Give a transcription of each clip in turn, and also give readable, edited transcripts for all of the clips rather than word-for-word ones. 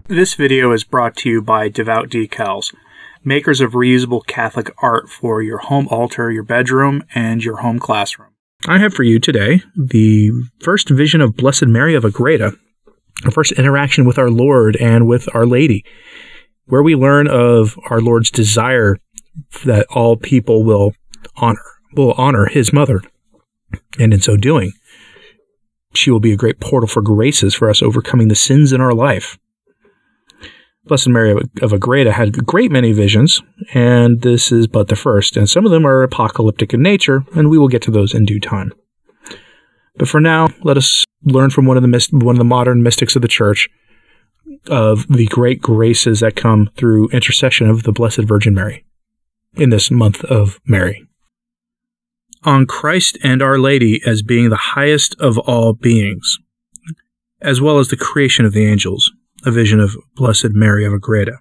This video is brought to you by Devout Decals, makers of reusable Catholic art for your home altar, your bedroom, and your home classroom. I have for you today the first vision of Blessed Mary of Agreda, our first interaction with our Lord and with Our Lady, where we learn of our Lord's desire that all people will honor his mother, and in so doing, she will be a great portal for graces for us overcoming the sins in our life. Blessed Mary of Agreda had a great many visions, and this is but the first, and some of them are apocalyptic in nature, and we will get to those in due time. But for now, let us learn from one of the modern mystics of the Church of the great graces that come through intercession of the Blessed Virgin Mary in this month of Mary. On Christ and Our Lady as being the highest of all beings, as well as the creation of the angels. A vision of Blessed Mary of Agreda.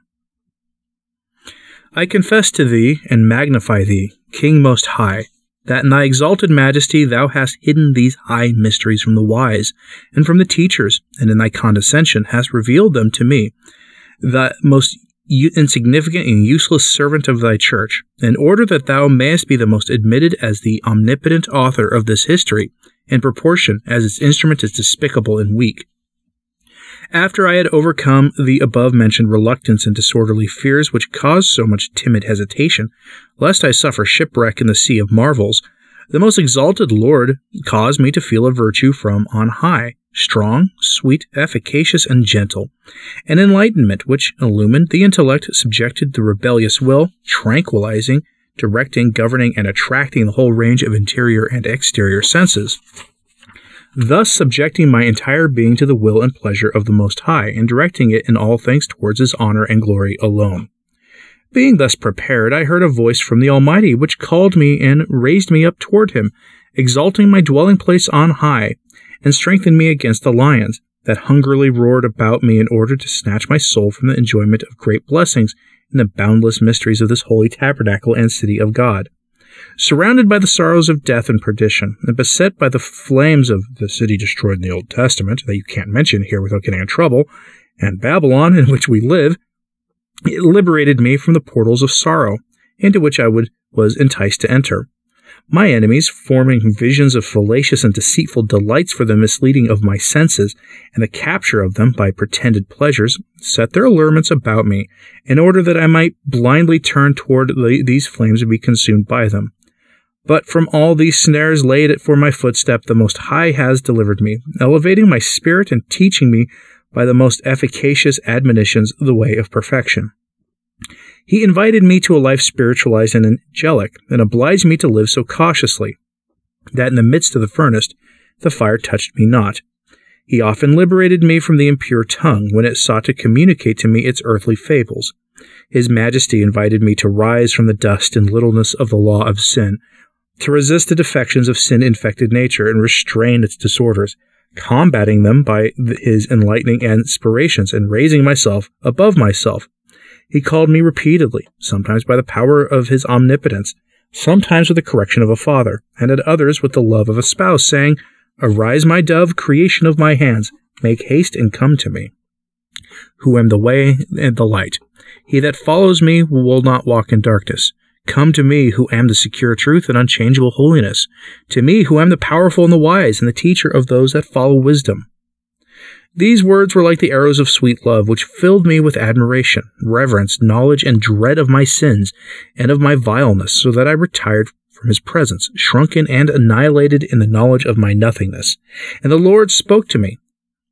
I confess to thee and magnify thee, King Most High, that in thy exalted majesty thou hast hidden these high mysteries from the wise and from the teachers, and in thy condescension hast revealed them to me, the most insignificant and useless servant of thy church, in order that thou mayest be the most admitted as the omnipotent author of this history, in proportion as its instrument is despicable and weak. After I had overcome the above-mentioned reluctance and disorderly fears which caused so much timid hesitation, lest I suffer shipwreck in the sea of marvels, the most exalted Lord caused me to feel a virtue from on high, strong, sweet, efficacious, and gentle, an enlightenment which illumined the intellect, subjected the rebellious will, tranquilizing, directing, governing, and attracting the whole range of interior and exterior senses, thus subjecting my entire being to the will and pleasure of the Most High, and directing it in all things towards His honor and glory alone. Being thus prepared, I heard a voice from the Almighty, which called me and raised me up toward Him, exalting my dwelling place on high, and strengthened me against the lions, that hungrily roared about me in order to snatch my soul from the enjoyment of great blessings in the boundless mysteries of this holy tabernacle and city of God. Surrounded by the sorrows of death and perdition, and beset by the flames of the city destroyed in the Old Testament, that you can't mention here without getting in trouble, and Babylon, in which we live, it liberated me from the portals of sorrow, into which I was enticed to enter. My enemies, forming visions of fallacious and deceitful delights for the misleading of my senses, and the capture of them by pretended pleasures, set their allurements about me, in order that I might blindly turn toward these flames and be consumed by them. But from all these snares laid for my footstep, the Most High has delivered me, elevating my spirit and teaching me by the most efficacious admonitions the way of perfection. He invited me to a life spiritualized and angelic, and obliged me to live so cautiously, that in the midst of the furnace the fire touched me not. He often liberated me from the impure tongue, when it sought to communicate to me its earthly fables. His Majesty invited me to rise from the dust and littleness of the law of sin, to resist the defections of sin-infected nature and restrain its disorders, combating them by his enlightening inspirations and raising myself above myself. He called me repeatedly, sometimes by the power of his omnipotence, sometimes with the correction of a father, and at others with the love of a spouse, saying, Arise, my dove, creation of my hands, make haste and come to me, who am the way and the light. He that follows me will not walk in darkness. Come to me, who am the secure truth and unchangeable holiness. To me, who am the powerful and the wise, and the teacher of those that follow wisdom. These words were like the arrows of sweet love, which filled me with admiration, reverence, knowledge, and dread of my sins and of my vileness, so that I retired from his presence, shrunken and annihilated in the knowledge of my nothingness. And the Lord spoke to me,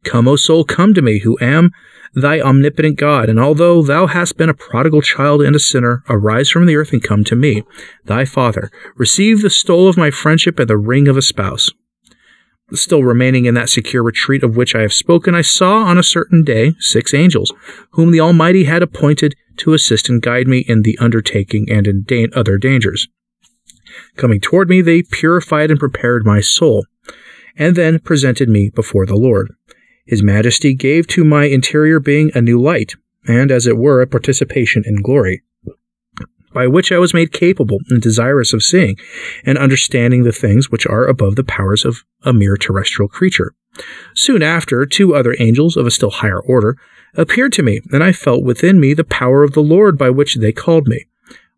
Come, O soul, come to me, who am thy omnipotent God, and although thou hast been a prodigal child and a sinner, arise from the earth and come to me, thy Father. Receive the stole of my friendship and the ring of a spouse. Still remaining in that secure retreat of which I have spoken, I saw on a certain day 6 angels, whom the Almighty had appointed to assist and guide me in the undertaking and in other dangers. Coming toward me, they purified and prepared my soul, and then presented me before the Lord. His Majesty gave to my interior being a new light, and, as it were, a participation in glory. by which I was made capable and desirous of seeing and understanding the things which are above the powers of a mere terrestrial creature. Soon after, 2 other angels of a still higher order appeared to me, and I felt within me the power of the Lord by which they called me.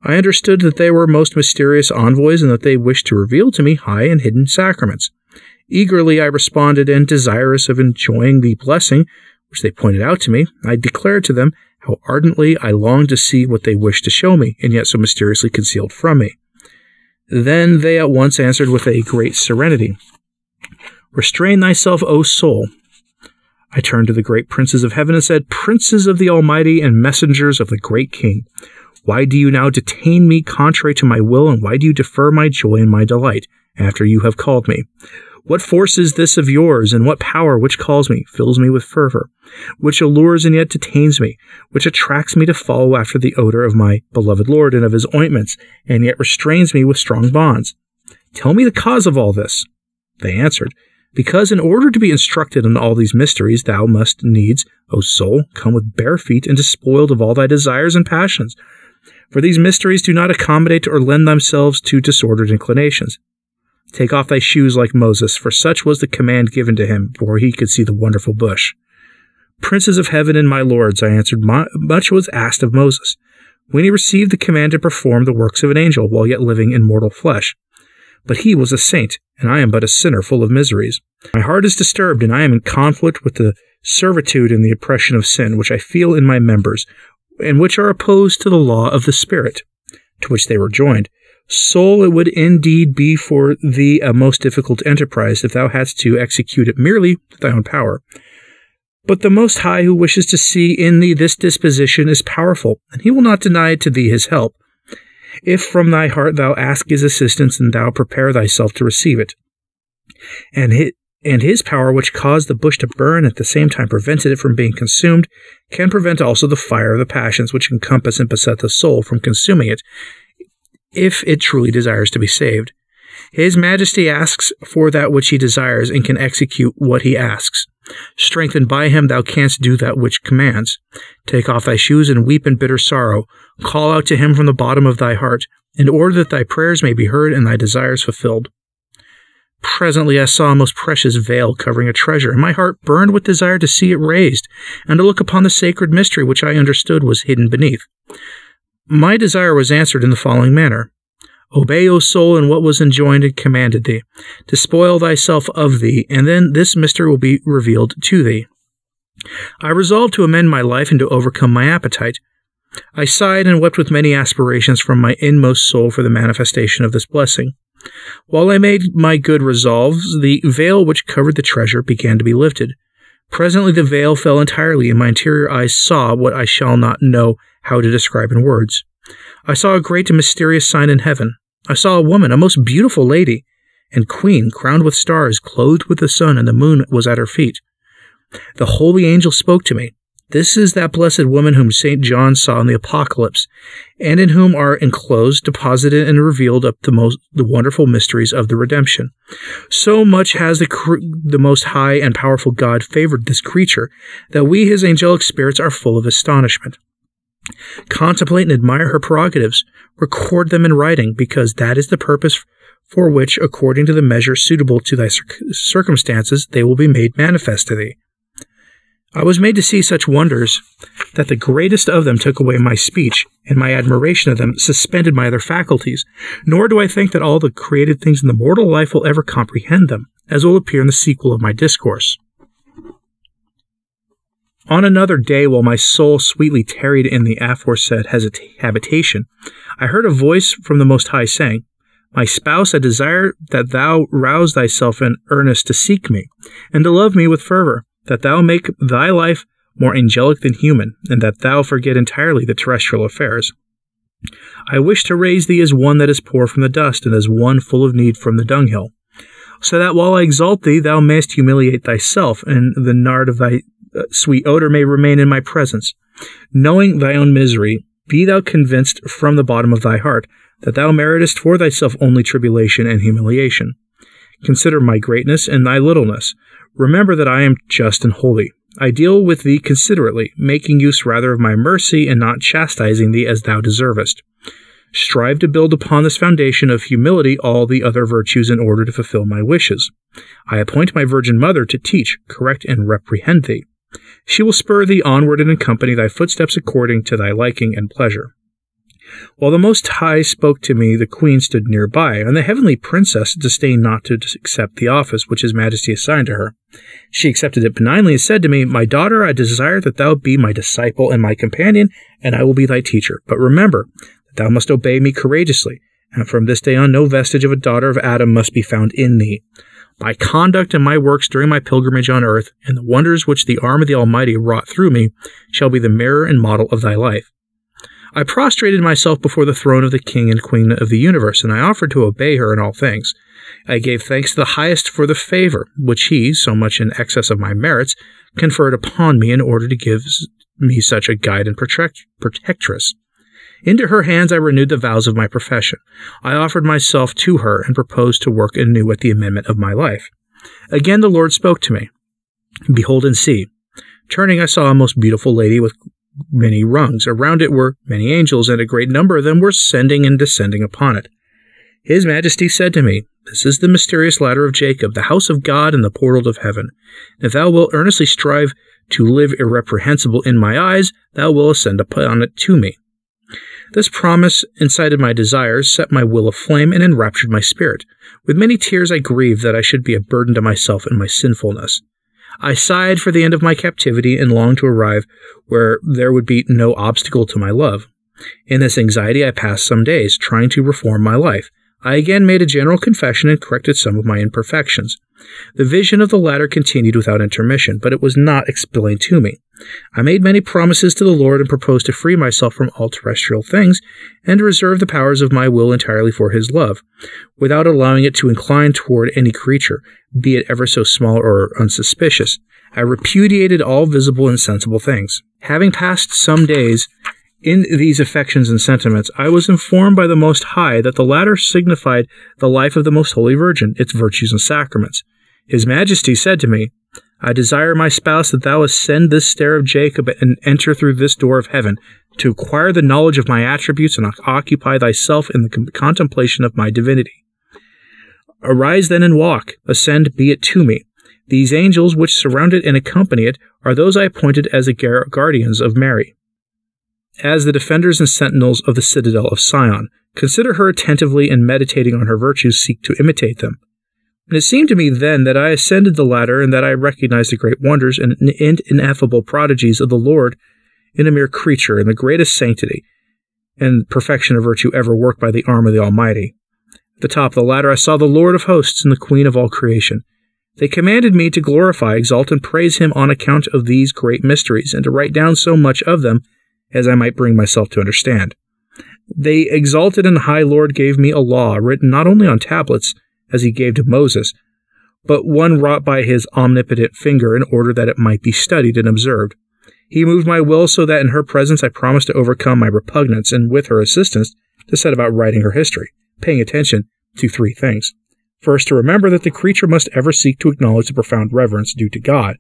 I understood that they were most mysterious envoys and that they wished to reveal to me high and hidden sacraments. Eagerly I responded, and desirous of enjoying the blessing which they pointed out to me, I declared to them how ardently I longed to see what they wished to show me, and yet so mysteriously concealed from me. Then they at once answered with a great serenity, "Restrain thyself, O soul." I turned to the great princes of heaven and said, "Princes of the Almighty and messengers of the great King, why do you now detain me contrary to my will, and why do you defer my joy and my delight after you have called me? What force is this of yours, and what power which calls me, fills me with fervor, which allures and yet detains me, which attracts me to follow after the odor of my beloved Lord and of his ointments, and yet restrains me with strong bonds? Tell me the cause of all this." They answered, "Because in order to be instructed in all these mysteries, thou must needs, O soul, come with bare feet and despoiled of all thy desires and passions. For these mysteries do not accommodate or lend themselves to disordered inclinations. Take off thy shoes like Moses, for such was the command given to him before he could see the wonderful bush." "Princes of heaven and my lords," I answered, "much was asked of Moses, when he received the command to perform the works of an angel while yet living in mortal flesh. But he was a saint, and I am but a sinner full of miseries. My heart is disturbed, and I am in conflict with the servitude and the oppression of sin, which I feel in my members, and which are opposed to the law of the Spirit." To which they rejoined, "Soul, it would indeed be for thee a most difficult enterprise if thou hadst to execute it merely with thy own power. But the Most High, who wishes to see in thee this disposition, is powerful, and he will not deny to thee his help, if from thy heart thou ask his assistance and thou prepare thyself to receive it. And his power, which caused the bush to burn, at the same time prevented it from being consumed, can prevent also the fire of the passions which encompass and beset the soul from consuming it, if it truly desires to be saved. His Majesty asks for that which he desires, and can execute what he asks. Strengthened by him, thou canst do that which commands. Take off thy shoes and weep in bitter sorrow. Call out to him from the bottom of thy heart, in order that thy prayers may be heard and thy desires fulfilled." Presently I saw a most precious veil covering a treasure, and my heart burned with desire to see it raised, and to look upon the sacred mystery which I understood was hidden beneath. My desire was answered in the following manner: "Obey, O soul, in what was enjoined and commanded thee. Despoil thyself of thee, and then this mystery will be revealed to thee." I resolved to amend my life and to overcome my appetite. I sighed and wept with many aspirations from my inmost soul for the manifestation of this blessing. While I made my good resolves, the veil which covered the treasure began to be lifted. Presently the veil fell entirely, and my interior eyes saw what I shall not know how to describe in words. I saw a great and mysterious sign in heaven. I saw a woman, a most beautiful lady, and queen, crowned with stars, clothed with the sun, and the moon was at her feet. The holy angel spoke to me. "This is that blessed woman whom St. John saw in the Apocalypse, and in whom are enclosed, deposited, and revealed up the wonderful mysteries of the redemption. So much has the most high and powerful God favored this creature, that we, his angelic spirits, are full of astonishment. Contemplate and admire her prerogatives. Record them in writing, because that is the purpose for which, according to the measure suitable to thy circumstances, they will be made manifest to thee." I was made to see such wonders that the greatest of them took away my speech, and my admiration of them suspended my other faculties. Nor do I think that all the created things in the mortal life will ever comprehend them, as will appear in the sequel of my discourse. On another day, while my soul sweetly tarried in the aforesaid habitation, I heard a voice from the Most High saying, "My spouse, I desire that thou rouse thyself in earnest to seek me, and to love me with fervor, that thou make thy life more angelic than human, and that thou forget entirely the terrestrial affairs. I wish to raise thee as one that is poor from the dust, and as one full of need from the dunghill, so that while I exalt thee, thou mayst humiliate thyself, and the nard of thy sweet odor may remain in my presence. Knowing thy own misery, be thou convinced from the bottom of thy heart that thou meritest for thyself only tribulation and humiliation. Consider my greatness and thy littleness. Remember that I am just and holy. I deal with thee considerately, making use rather of my mercy and not chastising thee as thou deservest. strive to build upon this foundation of humility all the other virtues in order to fulfill my wishes. I appoint my Virgin Mother to teach, correct, and reprehend thee. She will spur thee onward and accompany thy footsteps according to thy liking and pleasure. While the Most High spoke to me, the Queen stood near by, and the heavenly princess disdained not to accept the office which His Majesty assigned to her. She accepted it benignly and said to me, My daughter, I desire that thou be my disciple and my companion, and I will be thy teacher. But remember that thou must obey me courageously, and from this day on no vestige of a daughter of Adam must be found in thee. My conduct and my works during my pilgrimage on earth, and the wonders which the arm of the Almighty wrought through me, shall be the mirror and model of thy life. I prostrated myself before the throne of the King and Queen of the universe, and I offered to obey her in all things. I gave thanks to the Highest for the favor, which He, so much in excess of my merits, conferred upon me in order to give me such a guide and protectress. Into her hands I renewed the vows of my profession. I offered myself to her and proposed to work anew at the amendment of my life. Again the Lord spoke to me. Behold and see. Turning, I saw a most beautiful lady with many rungs. Around it were many angels, and a great number of them were ascending and descending upon it. His Majesty said to me, This is the mysterious ladder of Jacob, the house of God and the portal of heaven. If thou wilt earnestly strive to live irreprehensible in my eyes, thou wilt ascend upon it to me. This promise incited my desires, set my will aflame, and enraptured my spirit. With many tears I grieved that I should be a burden to myself and my sinfulness. I sighed for the end of my captivity and longed to arrive where there would be no obstacle to my love. In this anxiety I passed some days, trying to reform my life. I again made a general confession and corrected some of my imperfections. The vision of the ladder continued without intermission, but it was not explained to me. I made many promises to the Lord and proposed to free myself from all terrestrial things and to reserve the powers of my will entirely for His love, without allowing it to incline toward any creature, be it ever so small or unsuspicious. I repudiated all visible and sensible things. Having passed some days in these affections and sentiments, I was informed by the Most High that the ladder signified the life of the Most Holy Virgin, its virtues and sacraments. His Majesty said to me, I desire, my spouse, that thou ascend this stair of Jacob and enter through this door of heaven, to acquire the knowledge of my attributes and occupy thyself in the contemplation of my divinity. Arise then and walk, ascend, be it to me. These angels which surround it and accompany it are those I appointed as the guardians of Mary, as the defenders and sentinels of the citadel of Sion. Consider her attentively, and meditating on her virtues, seek to imitate them. And it seemed to me then that I ascended the ladder, and that I recognized the great wonders and ineffable prodigies of the Lord in a mere creature, in the greatest sanctity and perfection of virtue ever worked by the arm of the Almighty. At the top of the ladder I saw the Lord of hosts and the Queen of all creation. They commanded me to glorify, exalt, and praise Him on account of these great mysteries, and to write down so much of them as I might bring myself to understand. The exalted and high Lord gave me a law, written not only on tablets, as He gave to Moses, but one wrought by His omnipotent finger in order that it might be studied and observed. He moved my will so that in her presence I promised to overcome my repugnance, and with her assistance to set about writing her history, paying attention to three things. First, to remember that the creature must ever seek to acknowledge the profound reverence due to God,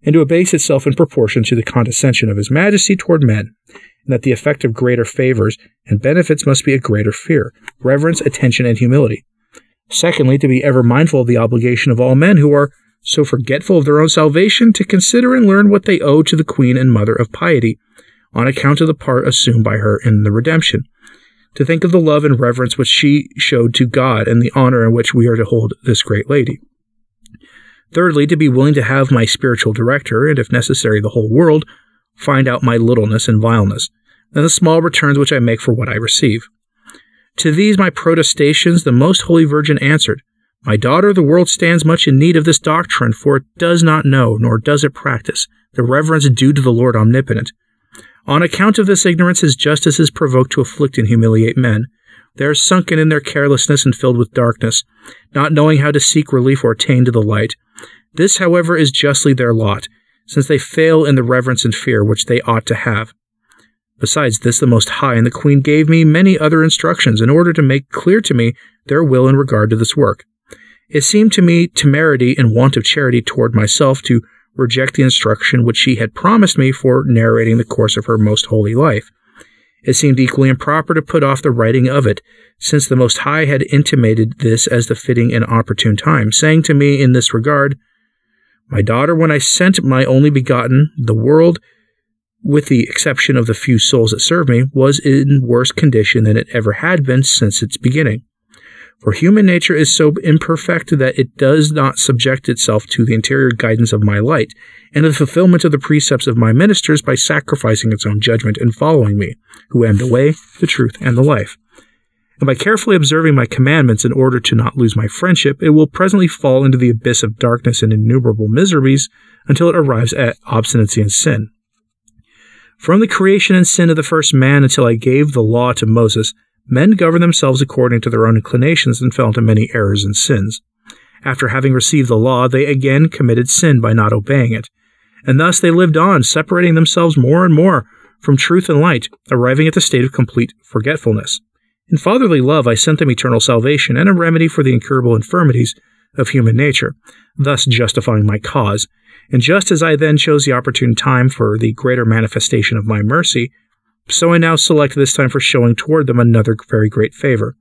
and to abase itself in proportion to the condescension of His Majesty toward men, and that the effect of greater favors and benefits must be a greater fear, reverence, attention, and humility. Secondly, to be ever mindful of the obligation of all men who are so forgetful of their own salvation to consider and learn what they owe to the Queen and Mother of Piety, on account of the part assumed by her in the redemption. To think of the love and reverence which she showed to God, and the honor in which we are to hold this great lady. Thirdly, to be willing to have my spiritual director, and if necessary the whole world, find out my littleness and vileness, and the small returns which I make for what I receive. To these my protestations the Most Holy Virgin answered, My daughter, the world stands much in need of this doctrine, for it does not know, nor does it practice, the reverence due to the Lord Omnipotent. On account of this ignorance His justice is provoked to afflict and humiliate men. They are sunken in their carelessness and filled with darkness, not knowing how to seek relief or attain to the light. This, however, is justly their lot, since they fail in the reverence and fear which they ought to have. Besides this, the Most High and the Queen gave me many other instructions in order to make clear to me their will in regard to this work. It seemed to me temerity and want of charity toward myself to reject the instruction which she had promised me for narrating the course of her most holy life. It seemed equally improper to put off the writing of it, since the Most High had intimated this as the fitting and opportune time, saying to me in this regard, "My daughter, when I sent my only begotten, the world, with the exception of the few souls that serve me, was in worse condition than it ever had been since its beginning. For human nature is so imperfect that it does not subject itself to the interior guidance of my light, and the fulfillment of the precepts of my ministers by sacrificing its own judgment and following me, who am the way, the truth, and the life. And by carefully observing my commandments in order to not lose my friendship, it will presently fall into the abyss of darkness and innumerable miseries until it arrives at obstinacy and sin. From the creation and sin of the first man until I gave the law to Moses, men governed themselves according to their own inclinations and fell into many errors and sins. After having received the law, they again committed sin by not obeying it. And thus they lived on, separating themselves more and more from truth and light, arriving at the state of complete forgetfulness. In fatherly love I sent them eternal salvation and a remedy for the incurable infirmities of human nature, thus justifying my cause. And just as I then chose the opportune time for the greater manifestation of my mercy, so I now select this time for showing toward them another very great favor.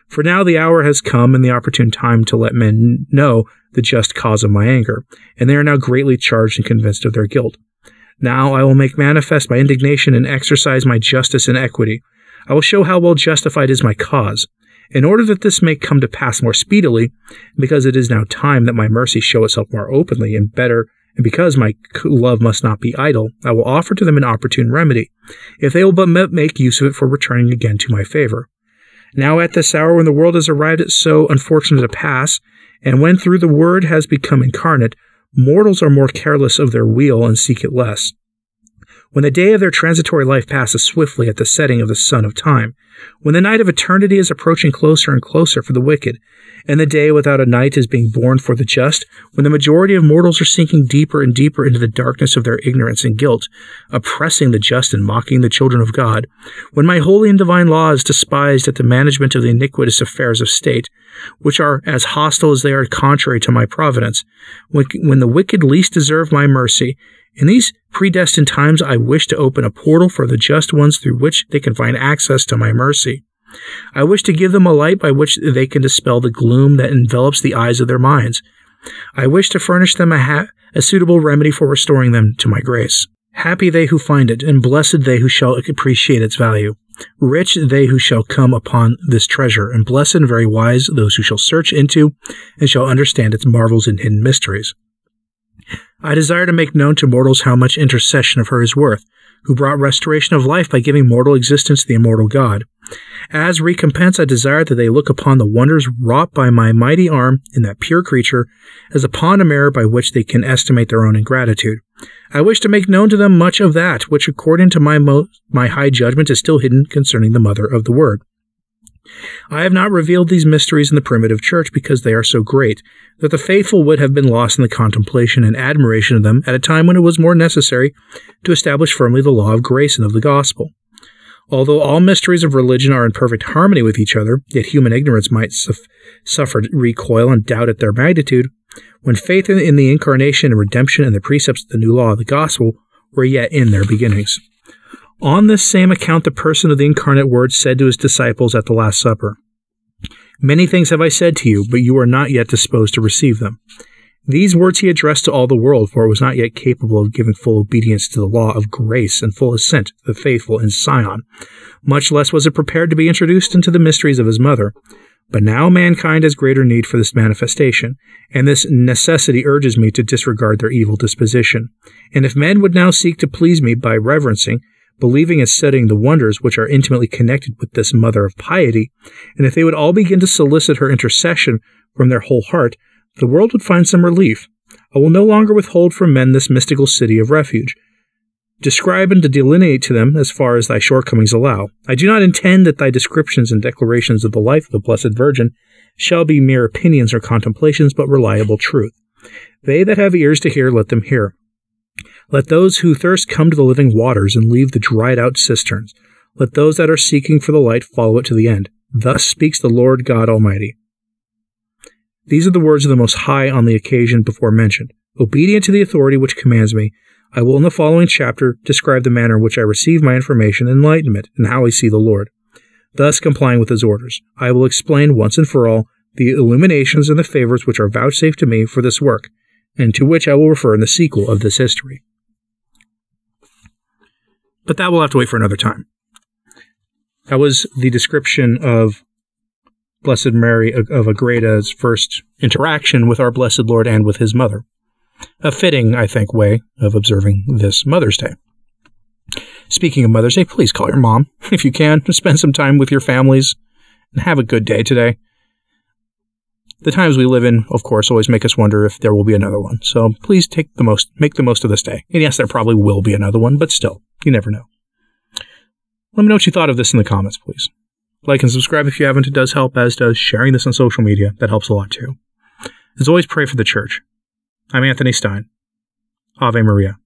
For now the hour has come and the opportune time to let men know the just cause of my anger, and they are now greatly charged and convinced of their guilt. Now I will make manifest my indignation and exercise my justice and equity. I will show how well justified is my cause. In order that this may come to pass more speedily, because it is now time that my mercy show itself more openly and better, and because my love must not be idle, I will offer to them an opportune remedy, if they will but make use of it for returning again to my favor. Now at this hour when the world has arrived at so unfortunate a pass, and when through the Word has become incarnate, mortals are more careless of their weal and seek it less. When the day of their transitory life passes swiftly at the setting of the sun of time, when the night of eternity is approaching closer and closer for the wicked, and the day without a night is being born for the just, when the majority of mortals are sinking deeper and deeper into the darkness of their ignorance and guilt, oppressing the just and mocking the children of God, when my holy and divine law is despised at the management of the iniquitous affairs of state, which are as hostile as they are contrary to my providence, when the wicked least deserve my mercy, in these predestined times I wish to open a portal for the just ones through which they can find access to my mercy. I wish to give them a light by which they can dispel the gloom that envelops the eyes of their minds. I wish to furnish them a suitable remedy for restoring them to my grace. Happy they who find it, and blessed they who shall appreciate its value. Rich they who shall come upon this treasure, and blessed and very wise those who shall search into and shall understand its marvels and hidden mysteries. I desire to make known to mortals how much intercession of her is worth, who brought restoration of life by giving mortal existence to the immortal God. As recompense, I desire that they look upon the wonders wrought by my mighty arm in that pure creature as upon a mirror by which they can estimate their own ingratitude. I wish to make known to them much of that which, according to my high judgment, is still hidden concerning the Mother of the Word. I have not revealed these mysteries in the primitive church because they are so great that the faithful would have been lost in the contemplation and admiration of them at a time when it was more necessary to establish firmly the law of grace and of the gospel. Although all mysteries of religion are in perfect harmony with each other, yet human ignorance might suffer recoil and doubt at their magnitude, when faith in the incarnation and redemption and the precepts of the new law of the gospel were yet in their beginnings. On this same account, the person of the incarnate Word said to his disciples at the Last Supper, "Many things have I said to you, but you are not yet disposed to receive them." These words he addressed to all the world, for it was not yet capable of giving full obedience to the law of grace and full assent to the faithful in Sion. Much less was it prepared to be introduced into the mysteries of his mother. But now mankind has greater need for this manifestation, and this necessity urges me to disregard their evil disposition. And if men would now seek to please me by reverencing, believing and studying the wonders which are intimately connected with this mother of piety, and if they would all begin to solicit her intercession from their whole heart, the world would find some relief. I will no longer withhold from men this mystical city of refuge. Describe and to delineate to them as far as thy shortcomings allow. I do not intend that thy descriptions and declarations of the life of the Blessed Virgin shall be mere opinions or contemplations, but reliable truth. They that have ears to hear, let them hear. Let those who thirst come to the living waters and leave the dried-out cisterns. Let those that are seeking for the light follow it to the end. Thus speaks the Lord God Almighty. These are the words of the Most High on the occasion before mentioned. Obedient to the authority which commands me, I will in the following chapter describe the manner in which I receive my information and enlightenment, and how I see the Lord. Thus, complying with his orders, I will explain once and for all the illuminations and the favors which are vouchsafed to me for this work, and to which I will refer in the sequel of this history. But that will have to wait for another time. That was the description of Blessed Mary of Agreda's first interaction with our Blessed Lord and with his mother. A fitting, I think, way of observing this Mother's Day. Speaking of Mother's Day, please call your mom, if you can, to spend some time with your families, and have a good day today. The times we live in, of course, always make us wonder if there will be another one. So please make the most of this day. And yes, there probably will be another one, but still, you never know. Let me know what you thought of this in the comments, please. Like and subscribe if you haven't. It does help, as does sharing this on social media. That helps a lot too. As always, pray for the church. I'm Anthony Stine. Ave Maria.